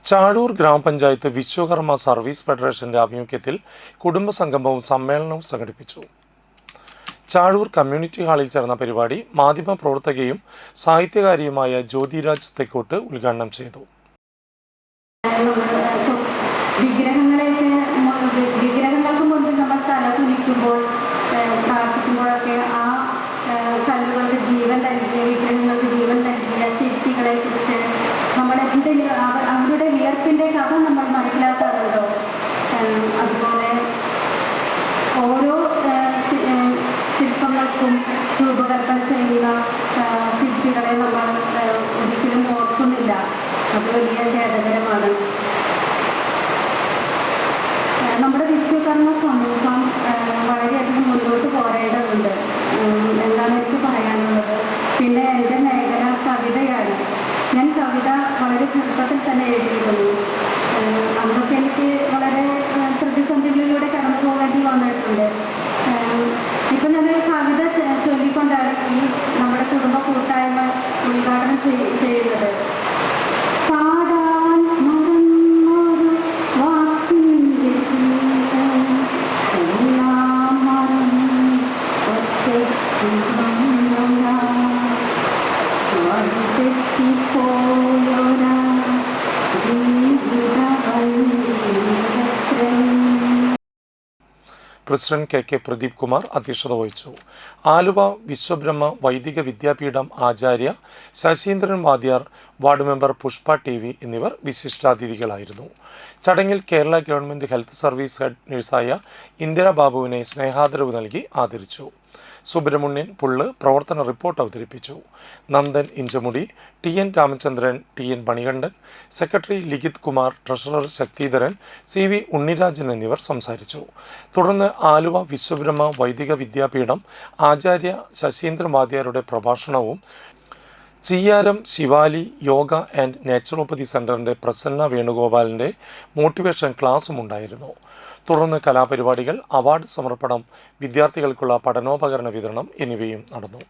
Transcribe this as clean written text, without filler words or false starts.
ചാഴൂർ ഗ്രാമപഞ്ചായത്ത് വിശ്വകർമ്മ സർവീസ് ഫെഡറേഷന്റെ ആഭിമുഖ്യത്തിൽ കുടുംബസംഗമവും സമ്മേളനവും സംഘടിപ്പിച്ചു. ചാഴൂർ കമ്മ്യൂണിറ്റി ഹാളിൽ ചേർന്ന പരിപാടി മാധ്യമപ്രവർത്തകയും സാഹിത്യകാരിയുമായ ജ്യോതിരാജ് തെക്കോട്ട് ഉദ്ഘാടനം ചെയ്തു. വിഗ്രഹങ്ങൾക്ക് മുൻപിൽ നമ്മൾ തല കുനിക്കുമ്പോൾ പ്രാർത്ഥിക്കുമ്പോഴൊക്കെ ആ കല്ലുകൾക്ക് ജീവൻ നൽകിയ, വിഗ്രഹങ്ങൾക്ക് ജീവൻ നൽകിയ ശില്പികളെ കുറിച്ച് അവരുടെ വിയർപ്പിൻ്റെ കഥ നമ്മൾ മനസ്സിലാക്കാറുണ്ടോ? അതുപോലെ ഓരോ ശില്പങ്ങൾക്കും രൂപകൽപ്പന ചെയ്യുന്ന ശില്പികളെ നമ്മൾ ഒരിക്കലും ഓർക്കുന്നില്ല. അത് വലിയ ഖേദകരമാണ്. നമ്മുടെ വിശ്വകർമ്മ സമൂഹം വളരെയധികം മുന്നോട്ട് പോരേണ്ടതുണ്ട് എന്നാണ് എനിക്ക് പറയാനുള്ളത്. പിന്നെ എൻ്റെ മേഖല കവിതയാണ്. ഞാൻ കവിത വളരെ ചെറുപ്പത്തിൽ തന്നെ എഴുതിയിരുന്നു. അന്നൊക്കെ എനിക്ക് വളരെ പ്രതിസന്ധികളിലൂടെ കടന്നു പോകേണ്ടി വന്നിട്ടുണ്ട്. ഇപ്പം ഞാൻ കവിത ചൊല്ലിക്കൊണ്ടാണ് ഈ നമ്മുടെ കുടുംബ കൂട്ടായ്മ ഉദ്ഘാടനം ചെയ്യുന്നത്. പ്രസിഡന്റ് കെ പ്രദീപ് കുമാർ അധ്യക്ഷത വഹിച്ചു. Aluva Vishwabrahma Vaidika Vidyapeetham Acharya Sasheendran Vadyar, ward member Pushpa TV എന്നിവർ വിശിഷ്ടാതിഥികളായിരുന്നു. ചടങ്ങിൽ Kerala government health service head നഴ്സായ ഇന്ദിരാ ബാബുവിനെ സ്നേഹാദരവ് നൽകി ആദരിച്ചു. സുബ്രഹ്മണ്യൻ പുള്ള് പ്രവർത്തന റിപ്പോർട്ട് അവതരിപ്പിച്ചു. Nandan Inchamudi, TN Ramachandran, TN Manikandan, secretary Likhith Kumar, treasurer Sakthidharan, CV Unnirajan എന്നിവർ സംസാരിച്ചു. തുടർന്ന് ആലുവ വിശ്വബ്രഹ്മ വൈദിക വിദ്യാപീഠം ആചാര്യ ശശീന്ദ്രൻ വാദ്യാരുടെ പ്രഭാഷണവും Chiyyaram Shivali yoga and naturopathy സെൻ്ററിൻ്റെ പ്രസന്ന വേണുഗോപാലിൻ്റെ മോട്ടിവേഷൻ ക്ലാസും ഉണ്ടായിരുന്നു. തുടർന്ന് കലാപരിപാടികൾ, അവാർഡ് സമർപ്പണം, വിദ്യാർത്ഥികൾക്കുള്ള പഠനോപകരണ വിതരണം എന്നിവയും നടന്നു.